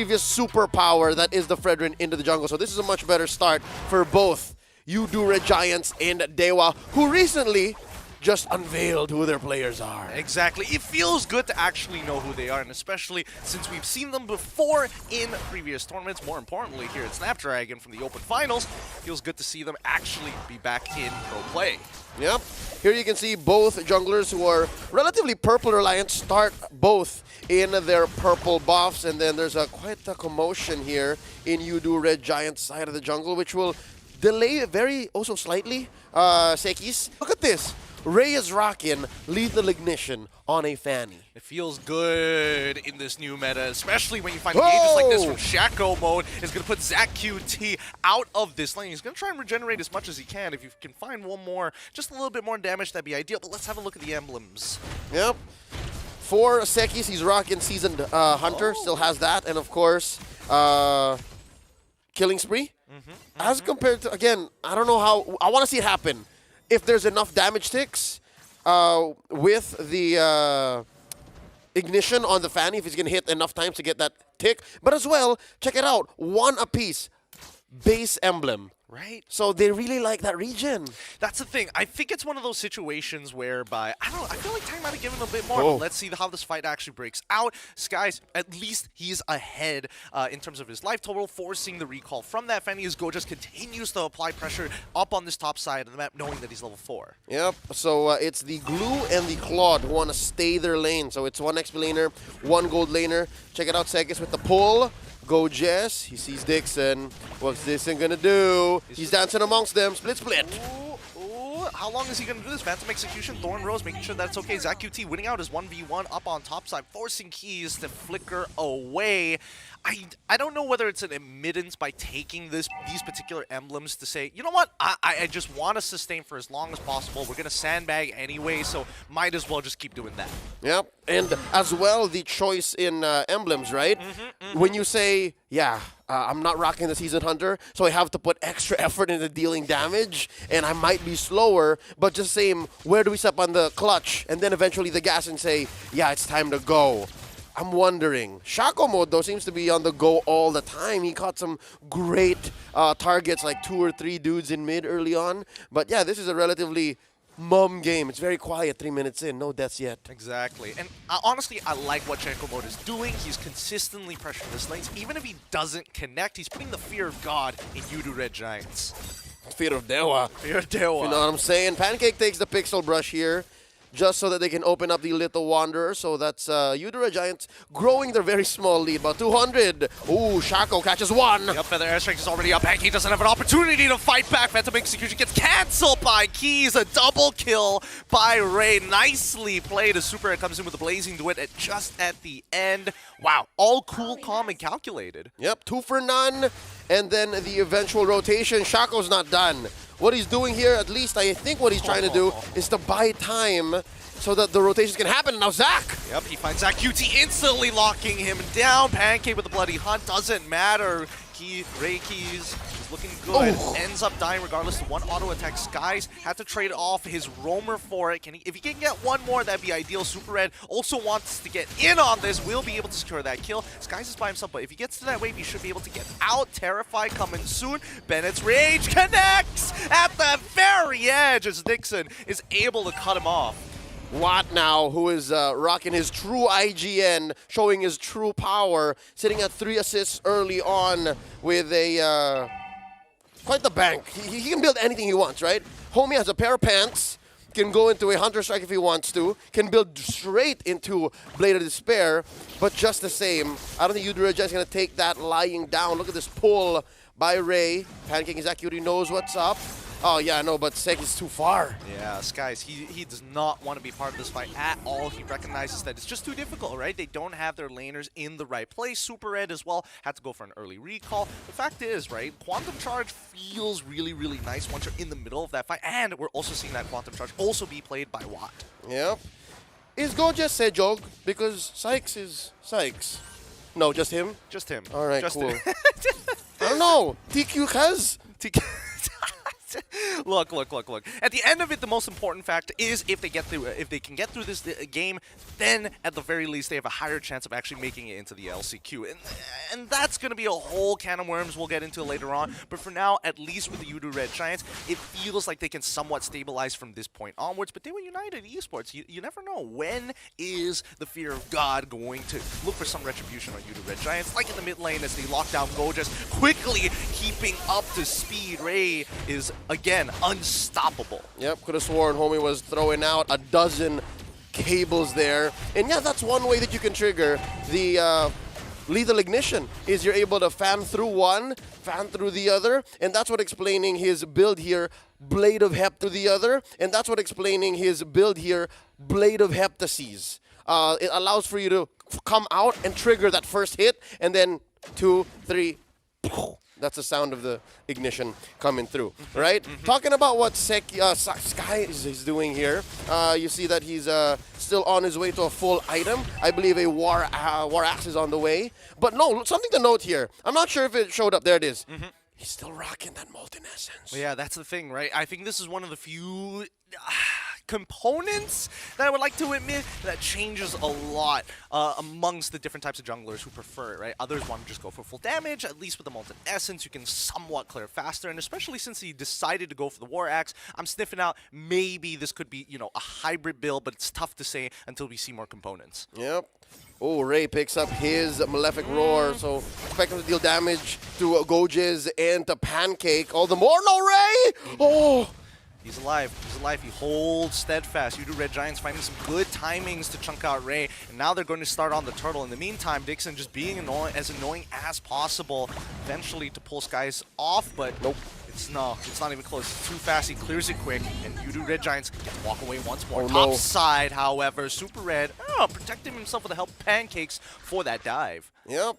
previous superpower that is the Fredrin into the jungle. So this is a much better start for both Red Giants and DEWA, who recently just unveiled who their players are. Exactly. It feels good to actually know who they are, and especially since we've seen them before in previous tournaments, more importantly here at Snapdragon from the Open Finals, feels good to see them actually be back in pro play. Yep. Here you can see both junglers who are relatively purple reliant start both in their purple buffs, and then there's quite a commotion here in Red Giant's side of the jungle, which will delay very also slightly Sekis. Look at this. Ray is rocking Lethal Ignition on a Fanny. It feels good in this new meta, especially when you find engages like this from Shaco mode. Is going to put ZachQT out of this lane. He's going to try and regenerate as much as he can. If you can find one more, just a little bit more damage, that'd be ideal. But let's have a look at the emblems. Yep. For Sekis, he's rocking Seasoned Hunter, still has that. And of course, Killing Spree. As compared to, again, I don't know how, I want to see it happen. If there's enough damage ticks with the ignition on the Fanny, if he's going to hit enough times to get that tick. But as well, check it out, 1 apiece, base emblem. Right. So they really like that region. That's the thing. I think it's one of those situations whereby, I don't know, I feel like Tang might have given a bit more. Let's see how this fight actually breaks out. Skies, at least he's ahead in terms of his life total, forcing the recall from that Fanny as Go just continues to apply pressure up on this top side of the map, knowing that he's level 4. Yep, so it's the Glue and the Claude who want to stay their lane. So it's 1 XP laner, 1 gold laner. Check it out, Sekis with the pull. Go Jess, he sees Dixon. What's Dixon gonna do? He's dancing amongst them, split. Ooh, how long is he gonna do this? Phantom Execution, Thorn Rose, making sure that's okay. ZachQT winning out his 1v1 up on top side, forcing Keys to flicker away. I don't know whether it's an admittance by taking these particular emblems to say, you know what, I just want to sustain for as long as possible. We're going to sandbag anyway, so might as well just keep doing that. Yep, and as well, the choice in emblems, right? When you say, yeah, I'm not rocking the Seasoned Hunter, so I have to put extra effort into dealing damage, and I might be slower, but just saying, where do we step on the clutch? And then eventually the gas and say, yeah, it's time to go. I'm wondering. Shaco mode, though, seems to be on the go all the time. He caught some great targets, like 2 or 3 dudes in mid early on. But yeah, this is a relatively mum game. It's very quiet 3 minutes in. No deaths yet. Exactly. And honestly, I like what Shaco mode is doing. He's consistently pressuring his lanes. Even if he doesn't connect, he's putting the fear of God in Red Giants. Fear of DEWA. Fear of DEWA. You know what I'm saying? Pancake takes the pixel brush here, just so that they can open up the Little Wanderer. So that's Red Giants growing their very small lead, about 200. Ooh, Shaco catches 1. Yep, Feather Airstrike is already up. Pancake doesn't have an opportunity to fight back. Phantom Execution gets cancelled by Keys. A double kill by Ray. Nicely played as Super comes in with a Blazing Duet just at the end. Wow, all cool, calm, and calculated. Yep, 2 for none. And then the eventual rotation. Shaco's not done. What he's doing here, at least I think what he's trying to do, is to buy time so that the rotations can happen. And now Zach! Yep, he finds ZachQT instantly locking him down. Pancake with the Bloody Hunt, doesn't matter. Ray Keys is looking good. Ends up dying regardless of 1 auto attack. Skies had to trade off his roamer for it. If he can get 1 more, that'd be ideal. Super Red also wants to get in on this. Will be able to secure that kill. Skies is by himself, but if he gets to that wave, he should be able to get out. Terrify coming soon. Bennett's Rage connects at the very edge as Dixon is able to cut him off. Watt now, who is rocking his true IGN, showing his true power, sitting at 3 assists early on with a quite the bank. He can build anything he wants, right? Homie has a pair of pants, can go into a Hunter Strike if he wants to, can build straight into Blade of Despair, but just the same, I don't think Red Giants is going to take that lying down. Look at this pull by Ray. Pancake Executive knows what's up. Oh, yeah, no, but Sek is too far. Yeah, Skies, he does not want to be part of this fight at all. He recognizes that it's just too difficult, right? They don't have their laners in the right place. Super Red as well had to go for an early recall. The fact is, right, Quantum Charge feels really, really nice once you're in the middle of that fight. And we're also seeing that Quantum Charge also be played by Watt. Yep. Is Go just Sejog? Because Sykes is Sykes. No, just him? Just him. All right, just cool. I don't know. TQ Kaz? Look. At the end of it, the most important fact is if they can get through this game, then at the very least they have a higher chance of actually making it into the LCQ. And that's going to be a whole can of worms we'll get into later on. But for now, at least with the Udu Red Giants, it feels like they can somewhat stabilize from this point onwards. But DEWA United Esports, you never know. When is the fear of God going to look for some retribution on Udu Red Giants? Like in the mid lane as they lock down Gojas, quickly keeping up to speed. Ray is, again, unstoppable. Yep, could have sworn homie was throwing out a dozen cables there. And yeah, that's one way that you can trigger the lethal ignition, is you're able to fan through one, fan through the other, and that's what explaining his build here, Blade of Hep through the other, and that's what explaining his build here, Blade of Heptases. It allows for you to come out and trigger that first hit, and then 2, 3, that's the sound of the ignition coming through, right? Talking about what Sky is doing here, you see that he's still on his way to a full item. I believe a War Axe is on the way. But no, something to note here. I'm not sure if it showed up. There it is. He's still rocking that Molten Essence. Well, yeah, that's the thing, right? I think this is one of the few components that I would like to admit that changes a lot amongst the different types of junglers who prefer it, right? Others want to just go for full damage. At least with the Molten Essence, you can somewhat clear faster, and especially since he decided to go for the War Axe, I'm sniffing out maybe this could be, you know, a hybrid build, but it's tough to say until we see more components. Yep. Oh, Ray picks up his Malefic Roar, so expect him to deal damage to Gojes and to Pancake. All the more, no Ray! Oh! He's alive. He's alive. He holds steadfast. Udu Red Giants finding some good timings to chunk out Ray, and now they're going to start on the turtle. In the meantime, Dixon just being annoying as possible, eventually to pull Skies off, but nope. It's not even close. It's too fast. He clears it quick, and Udu Red Giants get to walk away once more. Top side, however, Super Red protecting himself with the help of Pancakes for that dive. Yep.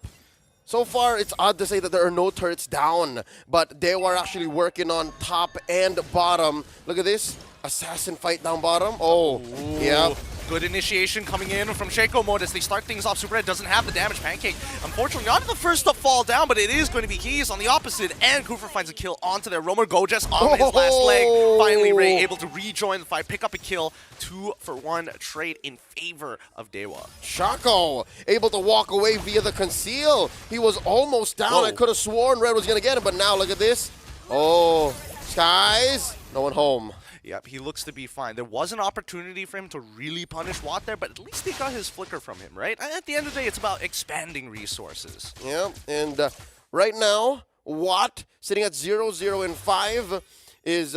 So far, it's odd to say that there are no turrets down, but they were actually working on top and bottom. Look at this. Assassin fight down bottom. Oh, yeah. Good initiation coming in from Shaco mode as they start things off. Super Red doesn't have the damage. Pancake, unfortunately, not the first to fall down, but it is going to be Keys on the opposite. And Kufra finds a kill onto their roamer. Gojas on his last leg. Finally, Ray able to rejoin the fight, pick up a kill. 2-for-1 trade in favor of DEWA. Shaco able to walk away via the conceal. He was almost down. Whoa. I could have sworn Red was going to get him, but now look at this. Oh, Skies, no one home. Yep, he looks to be fine. There was an opportunity for him to really punish Watt there, but at least he got his flicker from him, right? At the end of the day, it's about expanding resources. Yeah, and right now, Watt, sitting at 0-0 and 5, is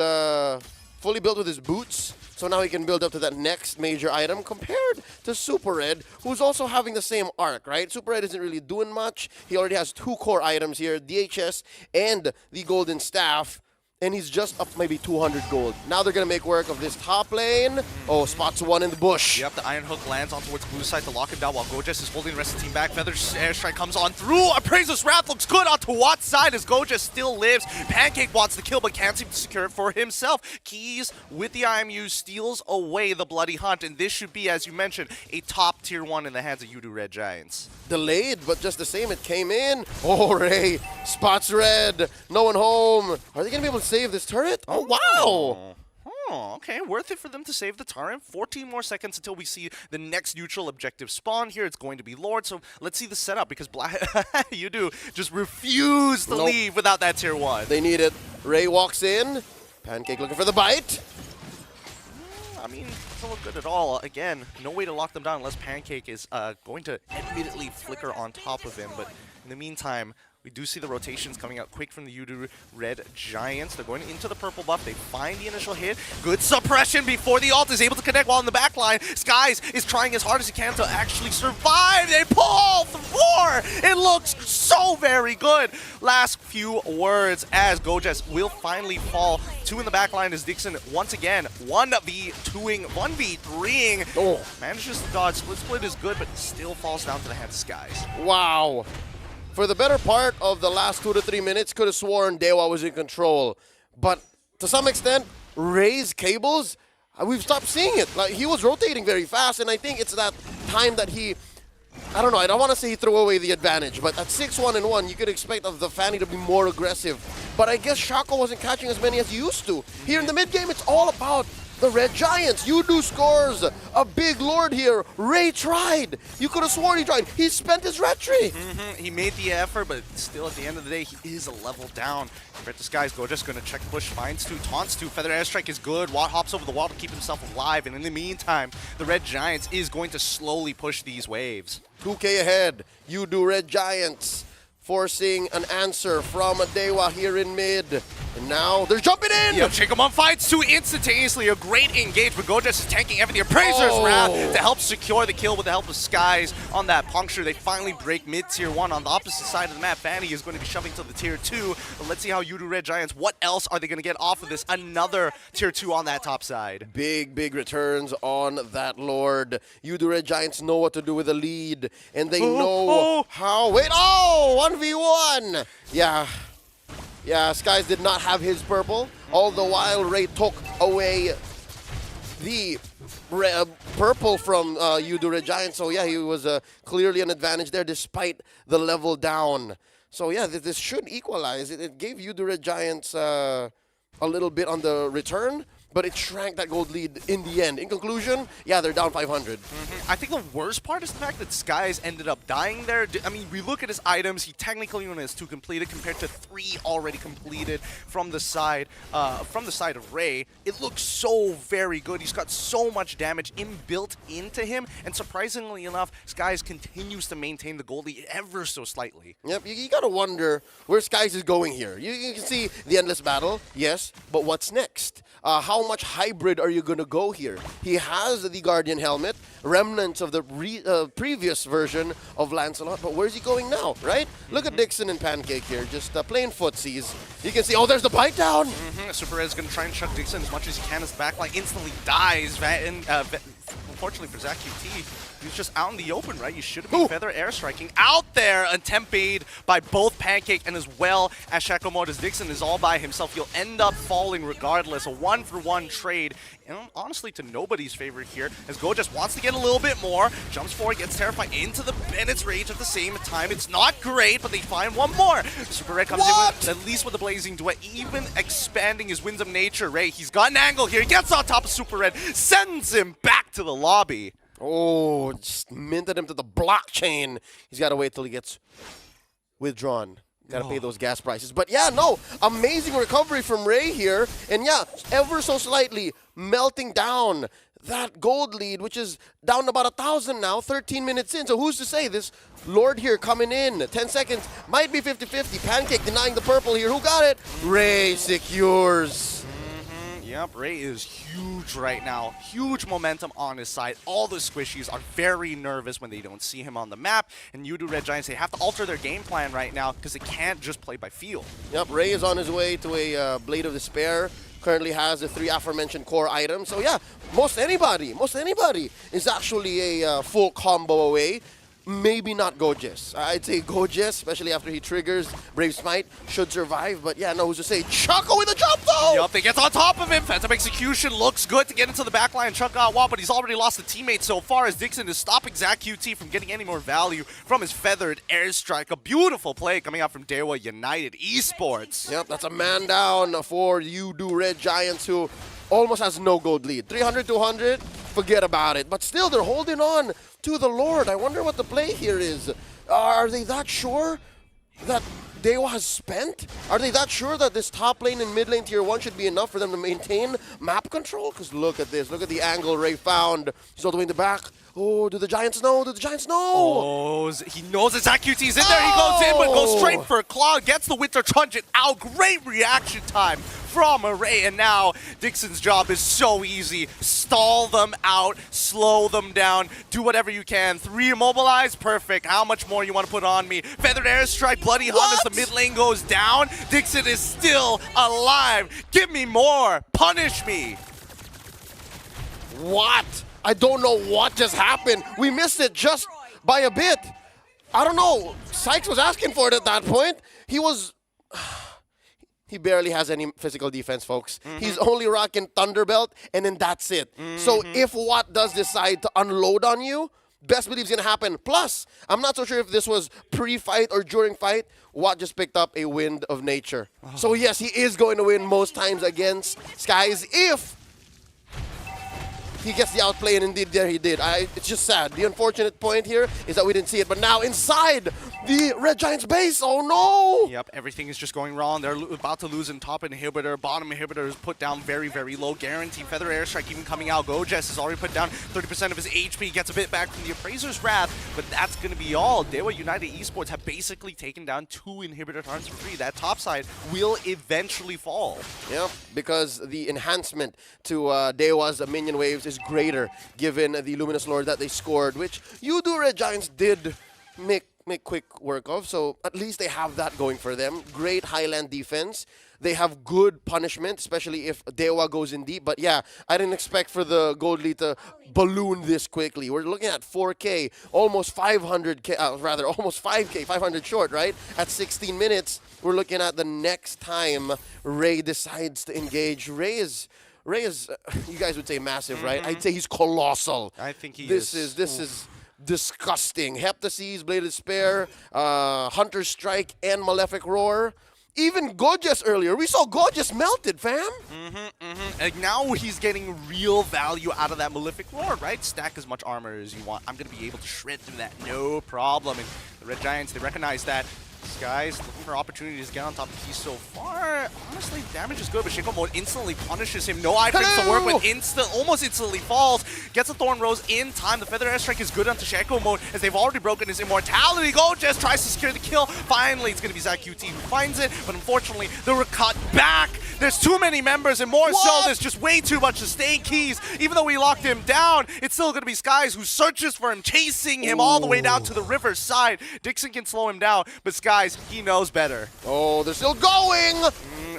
fully built with his boots. So now he can build up to that next major item compared to Super Red, who's also having the same arc, right? Super Red isn't really doing much. He already has 2 core items here, DHS and the Golden Staff. And he's just up maybe 200 gold. Now they're going to make work of this top lane. Oh, spots one in the bush. Yep, the Iron Hook lands on towards blue side to lock him down while Gojas is holding the rest of the team back. Feather's airstrike comes on through. Appraiser's Wrath looks good onto Watt's side as Gojas still lives. Pancake wants the kill but can't seem to secure it for himself. Keys with the IMU steals away the Bloody Hunt, and this should be, as you mentioned, a top tier 1 in the hands of Udu Red Giants. Delayed, but just the same, it came in. Oh, Ray spots Red. No one home. Are they going to be able to save this turret? Oh, wow. Oh, okay. Worth it for them to save the turret. 14 more seconds until we see the next neutral objective spawn here. It's going to be Lord, so let's see the setup because Udu just refuse to leave without that tier 1. They need it. Ray walks in. Pancake looking for the bite. I mean, it doesn't look good at all. Again, no way to lock them down unless Pancake is going to immediately flicker on top of him. But in the meantime, we do see the rotations coming out quick from the Udu Red Giants. They're going into the purple buff. They find the initial hit. Good suppression before the ult is able to connect while in the back line. Skies is trying as hard as he can to actually survive. They pull through. It looks so very good. Last few words as Gojas will finally fall. 2 in the back line as Dixon once again 1v2ing, 1v3ing. Oh. Manages to dodge. Split is good, but still falls down to the hands of Skies. Wow. For the better part of the last 2 to 3 minutes, could have sworn DEWA was in control. But to some extent, Ray's cables, we've stopped seeing it. Like, he was rotating very fast, and I think it's that time that he, I don't know, I don't want to say he threw away the advantage, but at 6-1-1, you could expect of the Fanny to be more aggressive but I guess Shaco wasn't catching as many as he used to. Here in the mid game, it's all about the Red Giants. Yudu scores a big lord here. Ray tried. You could have sworn he tried. He spent his retry. He made the effort, but still at the end of the day, he is a level down. Compared to Skies, Goja's going to check push, finds two, taunts two. Feather Airstrike is good. Watt hops over the wall to keep himself alive. And in the meantime, the Red Giants is going to slowly push these waves. 2K ahead. Yudu Red Giants forcing an answer from DEWA here in mid. And now they're jumping in! Yep, Chikamon finds two instantaneously. A great engagement. Gojas is tanking everything. Appraiser's Wrath to help secure the kill with the help of Skies on that puncture. They finally break mid tier 1 on the opposite side of the map. Fanny is going to be shoving to the tier 2. But let's see how Yudu Red Giants, what else are they going to get off of this? Another tier 2 on that top side. Big returns on that Lord. Yudu Red Giants know what to do with the lead. And they know how. Wait, 1v1! Yeah, Skies did not have his purple. All the while, Ray took away the purple from Yudu Red Giants. So yeah, he was clearly an advantage there despite the level down. So yeah, this should equalize. It gave Yudu Red Giants a little bit on the return, but it shrank that gold lead in the end. In conclusion, yeah, they're down 500. I think the worst part is the fact that Skies ended up dying there. I mean, we look at his items, he technically only has 2 completed compared to 3 already completed from the side of Ray. It looks so very good. He's got so much damage inbuilt into him, and surprisingly enough, Skies continues to maintain the gold lead ever so slightly. Yep, you gotta wonder where Skies is going here. You can see the endless battle, yes, but what's next? How much hybrid are you going to go here? He has the Guardian helmet, remnants of the previous version of Lancelot, but where's he going now, right? Look at Dixon and Pancake here, just playing footsies. You can see, there's the bite down! Super Red's going to try and chuck Dixon as much as he can. His backline instantly dies. Unfortunately for Zach QT, he was just out in the open, right? You should have been Feather Airstriking out there. Attempt made by both Pancake and as well as Shacomo. As Dixon is all by himself, he'll end up falling regardless. A 1-for-1 trade, and honestly to nobody's favor here, as Go just wants to get a little bit more. Jumps forward, gets terrified into the Bennett's rage at the same time. It's not great, but they find one more. Super Red comes in with, at least with the Blazing Duet, even expanding his Winds of Nature. Ray, he's got an angle here. He gets on top of Super Red, sends him back to the lobby. Just minted him to the blockchain. He's got to wait till he gets withdrawn. Got to pay those gas prices. But yeah, amazing recovery from Ray here. And yeah, ever so slightly melting down that gold lead, which is down about 1,000 now, 13 minutes in. So who's to say this Lord here coming in? 10 seconds, might be 50-50. Pancake denying the purple here. Who got it? Ray secures. Yep, Ray is huge right now. Huge momentum on his side. All the squishies are very nervous when they don't see him on the map. And Yudu Red Giants, they have to alter their game plan right now because they can't just play by feel. Yep, Ray is on his way to a Blade of Despair. Currently has the 3 aforementioned core items. So yeah, most anybody is actually a full combo away. Maybe not Gojes. I'd say Gojes, especially after he triggers Brave Smite, should survive. But yeah, who's to say? Choco with a jump though! Yup, they get on top of him. Phantom Execution looks good to get into the backline. Chuck got wall, but he's already lost a teammate so far as Dixon is stopping Zach QT from getting any more value from his feathered airstrike. A beautiful play coming out from DEWA United Esports. Yep, that's a man down for Yudu Red Giants, who almost has no gold lead. 300-200, forget about it. But still, they're holding on to the Lord. I wonder what the play here is. Are they that sure that DEWA has spent? Are they that sure that this top lane and mid lane tier 1 should be enough for them to maintain map control? Because look at this. Look at the angle Ray found. He's all the way in the back. Do the Giants know? Do the Giants know? He knows that Zach QT's in there. He goes in, but goes straight for a claw. Gets the Winter Truncheon out. Great reaction time from Array. And now Dixon's job is so easy. Stall them out. Slow them down. Do whatever you can. 3 immobilize. Perfect. How much more you want to put on me? Feathered Airstrike. Bloody Hunt as the mid lane goes down. Dixon is still alive. Give me more. Punish me. What? I don't know what just happened. We missed it just by a bit. I don't know. Sykes was asking for it at that point. He barely has any physical defense, folks. He's only rocking Thunderbelt, and then that's it. So if Watt does decide to unload on you, best believe it's going to happen. Plus, I'm not so sure if this was pre-fight or during fight. Watt just picked up a wind of nature. So yes, he is going to win most times against Skies if he gets the outplay, and indeed there he did. It's just sad. The unfortunate point here is that we didn't see it, but now inside the Red Giants base, oh no! Yep, everything is just going wrong. They're about to lose in top inhibitor. Bottom inhibitor is put down very, very low. Guaranteed Feather Airstrike even coming out. Gojess is already put down 30% of his HP. Gets a bit back from the Appraiser's Wrath, but that's going to be all. DEWA United Esports have basically taken down 2 inhibitor turns for free. That top side will eventually fall. Yeah, because the enhancement to DEWA's minion waves is greater given the Luminous Lord that they scored, which Red Giants did make quick work of, so at least they have that going for them. Great Highland defense. They have good punishment, especially if DEWA goes in deep. But yeah, I didn't expect for the gold lead to balloon this quickly. We're looking at 4K, almost 500K, rather almost 5K, 500 short, right? At 16 minutes, we're looking at the next time Ray decides to engage. Ray is, you guys would say massive, right? I'd say he's colossal. I think he This is disgusting. Heptases, Blade of Despair, Hunter's Strike, and Malefic Roar. Even Gorgeous earlier. We saw Gorgeous melted, fam. And now he's getting real value out of that Malefic Roar, right? Stack as much armor as you want. I'm going to be able to shred through that, no problem. And the Red Giants, they recognize that. Skies looking for opportunities to get on top of Keys so far. Honestly, damage is good, but Shaco Mode instantly punishes him. No items to work with. Almost instantly falls. Gets a Thorn Rose in time. The Feather Airstrike is good onto Shaco Mode as they've already broken his immortality. Gojess tries to secure the kill. Finally, it's going to be ZachQT who finds it, but unfortunately, they were cut back. There's too many members, and more so, there's just way too much to stay Keys. Even though we locked him down, it's still going to be Skies who searches for him, chasing him all the way down to the river side. Dixon can slow him down, but Skies, he knows better. Oh, they're still going!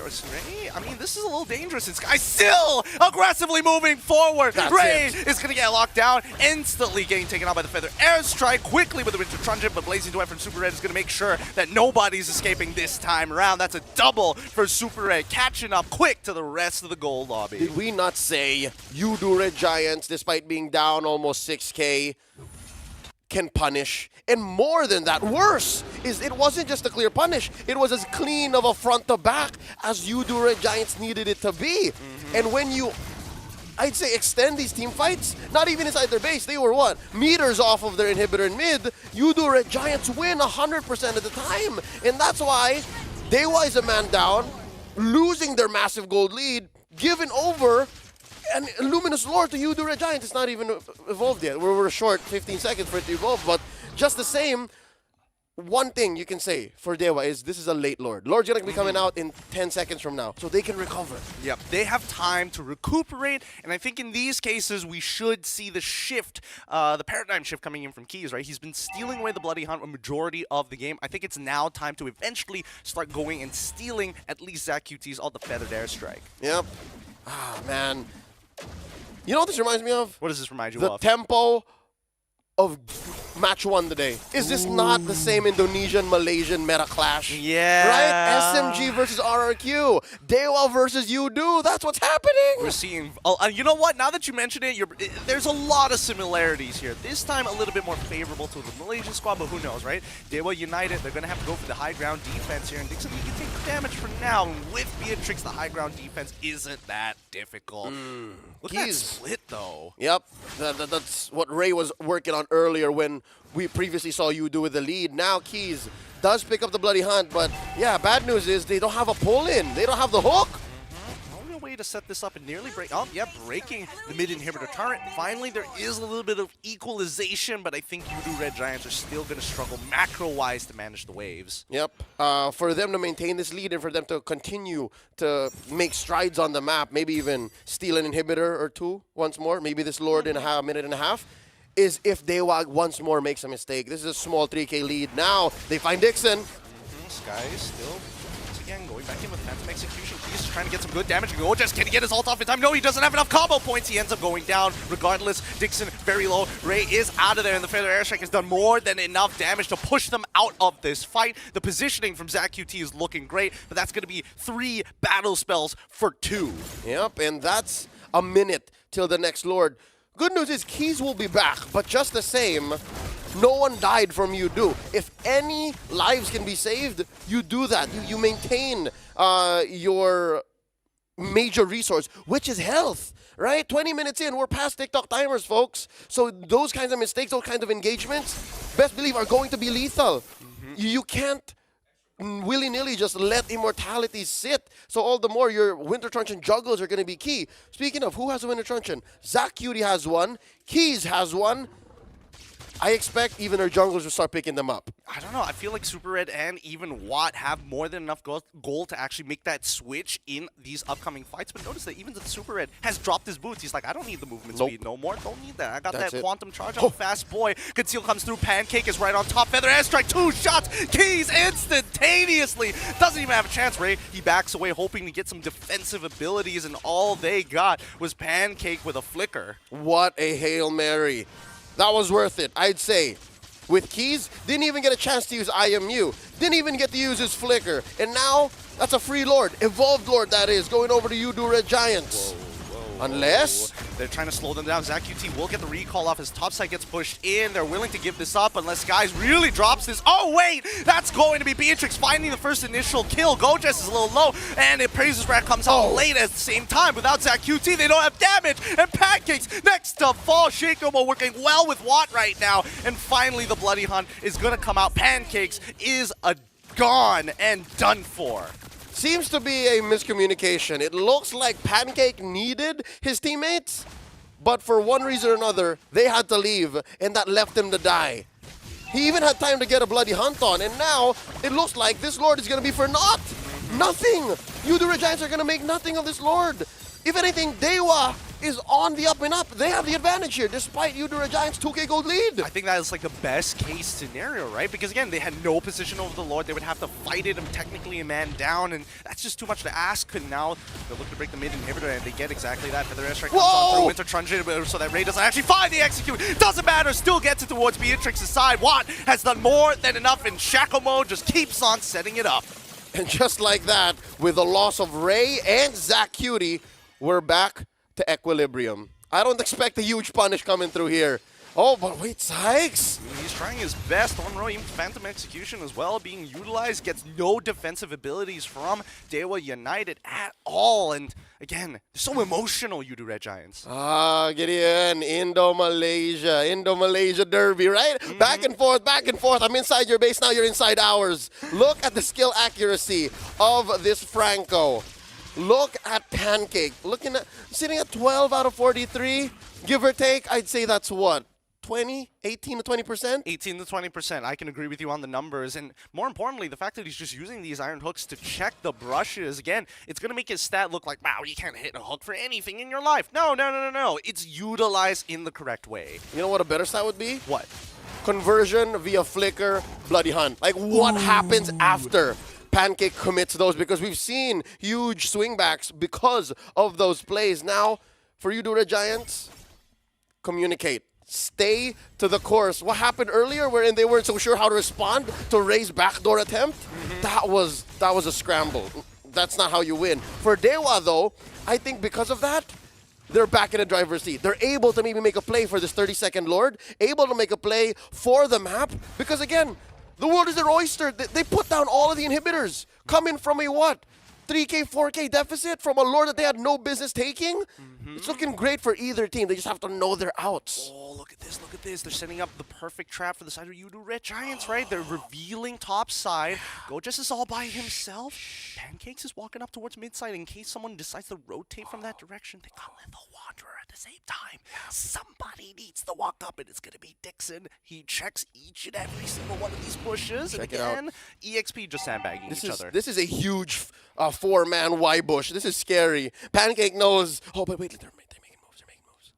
Ray, I mean, this is a little dangerous, and Skies still aggressively moving forward. Ray is going to get locked down, instantly getting taken out by the Feather Airstrike, quickly with the Winter Truncheon, but Blazing Duet from Super Red is going to make sure that nobody's escaping this time around. That's a double for Super Red, catching up quick to the rest of the gold lobby. Did we not say Red Giants, despite being down almost 6K, can punish? And more than that, worse, is it wasn't just a clear punish. It was as clean of a front to back as Red Giants needed it to be. And when you, I'd say, extend these team fights, not even inside their base, they were what? Meters off of their inhibitor in mid, Red Giants win 100% of the time. And that's why DEWA is a man down, losing their massive gold lead, given over, and Luminous Lord to Red Giants. It's not even evolved yet. We're short 15 seconds for it to evolve, but just the same, one thing you can say for DEWA is this is a late Lord. Lord's going to be coming out in 10 seconds from now, so they can recover. Yep, they have time to recuperate, and I think in these cases we should see the shift, the paradigm shift coming in from Keys, right? He's been stealing away the Bloody Hunt a majority of the game. I think it's now time to eventually start going and stealing at least ZachQT's all the Feathered Airstrike. Yep. Ah, man. You know what this reminds me of? What does this remind you of? The tempo of match 1 today. Is this not the same Indonesian-Malaysian meta clash? Yeah. Right? SMG versus RRQ. DEWA versus UDO. That's what's happening. We're seeing, you know what? Now that you mention it, there's a lot of similarities here. This time a little bit more favorable to the Malaysian squad, but who knows, right? DEWA United, they're going to have to go for the high ground defense here. And Dixon, you can take the damage for now. And with Beatrix, the high ground defense isn't that difficult. Look at that split, though. Yep. That's what Ray was working on earlier when we previously saw UDO with the lead. Now Keys does pick up the Bloody Hunt, but yeah, bad news is they don't have a pull-in. They don't have the hook. Only a way to set this up and nearly break. Oh, yeah, breaking the mid-inhibitor turret. Finally, there is a little bit of equalization, but I think Red Giants are still going to struggle macro-wise to manage the waves. Yep. For them to maintain this lead and for them to continue to make strides on the map, maybe even steal an inhibitor or two once more, maybe this Lord in a minute and a half, is if DEWA once more makes a mistake. This is a small 3K lead. Now they find Dixon. Skies still, once again, going back in with Phantom Execution. He's trying to get some good damage. Gojess, can he get his ult off in time? No, he doesn't have enough combo points. He ends up going down. Regardless, Dixon very low. Ray is out of there, and the Feather Airstrike has done more than enough damage to push them out of this fight. The positioning from ZachQT is looking great, but that's going to be 3 battle spells for 2. Yep, and that's a minute till the next Lord. Good news is Keys will be back, but just the same, no one died from Udo. If any lives can be saved, you do that. You maintain your major resource, which is health, right? 20 minutes in, we're past TikTok timers, folks. So those kinds of mistakes, those kinds of engagements, best believe are going to be lethal. You can't willy-nilly just let immortality sit. So all the more your Winter Truncheon juggles are going to be key. Speaking of, who has a Winter Truncheon? Zach Cutie has one. Keys has one. I expect even our junglers will start picking them up. I don't know. I feel like Super Red and even Watt have more than enough gold to actually make that switch in these upcoming fights. But notice that even the Super Red has dropped his boots. He's like, I don't need the movement speed no more. Don't need that. I got that quantum charge. I'm a fast boy. Conceal comes through. Pancake is right on top. Feather airstrike. 2 shots. Keys instantaneously. Doesn't even have a chance, Ray. He backs away hoping to get some defensive abilities, and all they got was Pancake with a flicker. What a Hail Mary. That was worth it, I'd say. With Keys, didn't even get a chance to use IMU. Didn't even get to use his flicker. And now, that's a free Lord. Evolved Lord, that is, going over to Udo Red Giants. Unless... They're trying to slow them down. Zach QT will get the recall off. His top side gets pushed in. They're willing to give this up unless Guys really drops this. Oh, wait! That's going to be Beatrix finding the first initial kill. Gojess is a little low, and it Praises Rat comes out late at the same time. Without Zach QT, they don't have damage. And Pancakes next to fall. Shakeomo working well with Watt right now. And finally, the Bloody Hunt is going to come out. Pancakes is gone and done for. Seems to be a miscommunication. It looks like Pancake needed his teammates, but for one reason or another, they had to leave, and that left him to die. He even had time to get a Bloody Hunt on, and now it looks like this Lord is going to be for naught. Nothing. Udo Red Giants are going to make nothing of this Lord. If anything, DEWA is on the up and up. They have the advantage here, despite Udo Red Giants' 2K gold lead. I think that is like the best case scenario, right? Because again, they had no position over the Lord. They would have to fight it and technically a man down, and that's just too much to ask. And now they're looking to break the mid inhibitor, and they get exactly that. Feather airstrike comes on through Winter Truncheon, so that Ray doesn't actually find the execute. Doesn't matter, still gets it towards Beatrix's side. Watt has done more than enough in shackle mode, just keeps on setting it up. And just like that, with the loss of Ray and Zach Cutie, we're back to equilibrium. I don't expect a huge punish coming through here. Oh, but wait, Sykes? He's trying his best on row, even Phantom Execution as well, being utilized, gets no defensive abilities from DEWA United at all. And again, they're so emotional, Udo Red Giants. Gideon, Indo-Malaysia Derby, right? Back and forth, back and forth. I'm inside your base, now you're inside ours. Look at the skill accuracy of this Franco. Look at Pancake, sitting at 12 out of 43, give or take. I'd say that's what, 18 to 20%? 18 to 20%. I can agree with you on the numbers. And more importantly, the fact that he's just using these iron hooks to check the brushes. Again, it's going to make his stat look like, wow, you can't hit a hook for anything in your life. No. It's utilized in the correct way. You know what a better stat would be? What? Conversion via flicker, Bloody Hunt. Like, what happens after Pancake commits those? Because we've seen huge swingbacks because of those plays. Now, for Udo Red Giants, communicate. Stay to the course. What happened earlier wherein they weren't so sure how to respond to Ray's backdoor attempt? That was a scramble. That's not how you win. For DEWA, though, I think because of that, they're back in the driver's seat. They're able to maybe make a play for this 30-second Lord, able to make a play for the map, because again, the world is their oyster. They put down all of the inhibitors. Coming from a what? 3K, 4K deficit from a Lord that they had no business taking? It's looking great for either team. They just have to know their outs. Oh, look at this, look at this. They're setting up the perfect trap for the side of Udo Red Giants, right? They're revealing top side. Gojess is all by himself. Pancakes is walking up towards mid side in case someone decides to rotate from that direction. They got Lethal Wanderer at the same time. Somebody needs to walk up, and it's going to be Dixon. He checks each and every single one of these pushes. Check and again, EXP just sandbagging each other. This is a huge four-man Y-bush. This is scary. Pancake knows. Oh, but wait, they're making moves.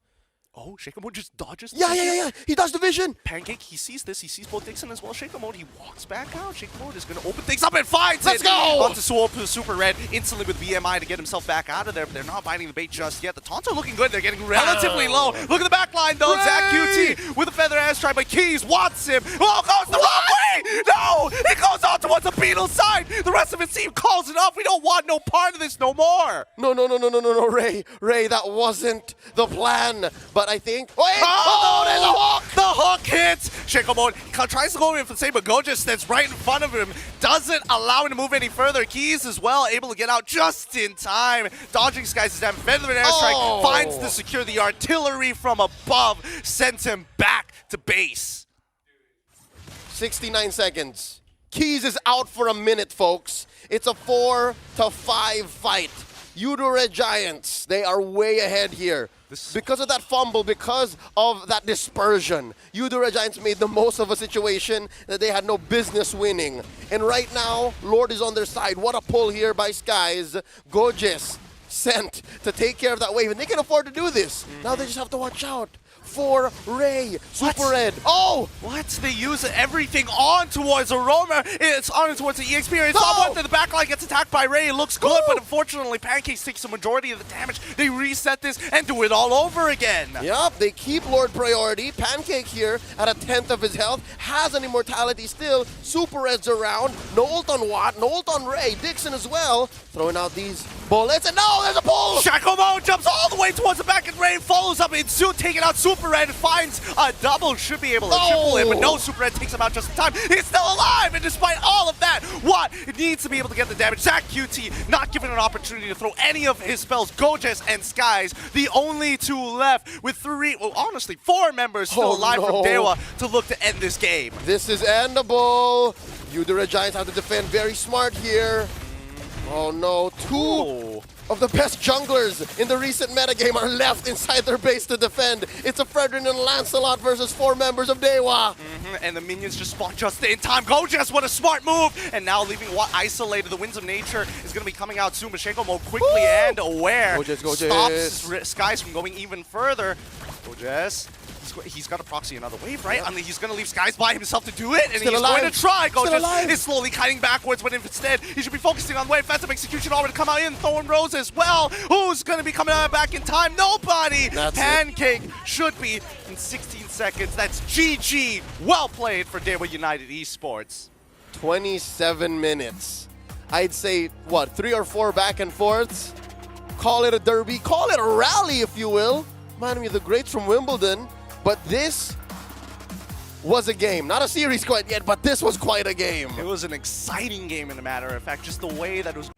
Oh, Shakeomo just dodges. Yeah. He does the vision. Pancake, he sees this. He sees both Dixon as well. Shakeomo, he walks back out. Shakeomo is going to open things up and finds Let's it. go! Onto Super Red instantly with BMI to get himself back out of there, but they're not biting the bait just yet. The taunts are looking good. They're getting relatively low. Look at the back line, though. Ray! Zach QT with a feather ass try by Keys. Wants him. Oh, goes the wrong way! No! no! It goes on towards the Beetle side. The rest of his team calls it off. We don't want no part of this no more. No, Ray, that wasn't the plan. But I think, wait, there's a hook! The hook hits. Shaco tries to go in for the same, but Goja stands right in front of him. Doesn't allow him to move any further. Keys as well, able to get out just in time. Dodging Skies' damn feather and airstrike, finds to secure the artillery from above, sends him back to base. 69 seconds. Keys is out for a minute, folks. It's a 4-5 fight. Red Giants, they are way ahead here. Because of that fumble, because of that dispersion, Red Giants made the most of a situation that they had no business winning. And right now, Lord is on their side. What a pull here by Skies. Gojes sent to take care of that wave, and they can afford to do this. Now they just have to watch out for Ray. Super Red. Oh! What? They use everything on towards Aroma. It's on towards the EXP. It's on one to the backline, gets attacked by Ray. It looks good, but unfortunately, Pancakes takes the majority of the damage. They reset this and do it all over again. Yep, they keep Lord priority. Pancake here at a 10th of his health. Has an immortality still. Super Red's around. No ult on Watt. No ult on Ray. Dixon as well. Throwing out these bullets. And no, there's a pull! Shaco jumps all the way towards the back, and Ray follows up in suit, taking out Super Red, finds a double, should be able to triple him, but no, Super Red takes him out just in time. He's still alive, and despite all of that, Watt needs to be able to get the damage. Zach QT not given an opportunity to throw any of his spells. Gojes and Skies, the only two left, with honestly, 4 members still alive from DEWA to look to end this game. This is endable. Red Giants have to defend very smart here. Oh no, 2 of the best junglers in the recent metagame are left inside their base to defend. It's a Fredrin and Lancelot versus 4 members of DEWA. And the minions just spawn just in time. Gojes, what a smart move! And now leaving Watt isolated. The Winds of Nature is going to be coming out soon. Mashenko quickly and aware. Stops Skies from going even further. Gojes. He's got to proxy another wave, right? I mean, he's going to leave Skies by himself to do it, and he's going to try. Gojes is slowly kiting backwards, but instead, he should be focusing on wave. Phantom Execution already come out in. Thorn Rose as well. Who's going to be coming out back in time? Nobody! Pancake should be in 16 seconds. That's GG. Well played for DEWA United Esports. 27 minutes. I'd say, what, 3 or 4 back and forths? Call it a derby. Call it a rally, if you will. Remind me of the greats from Wimbledon. But this was a game. Not a series quite yet, but this was quite a game. It was an exciting game, in a matter of fact. Just the way that it was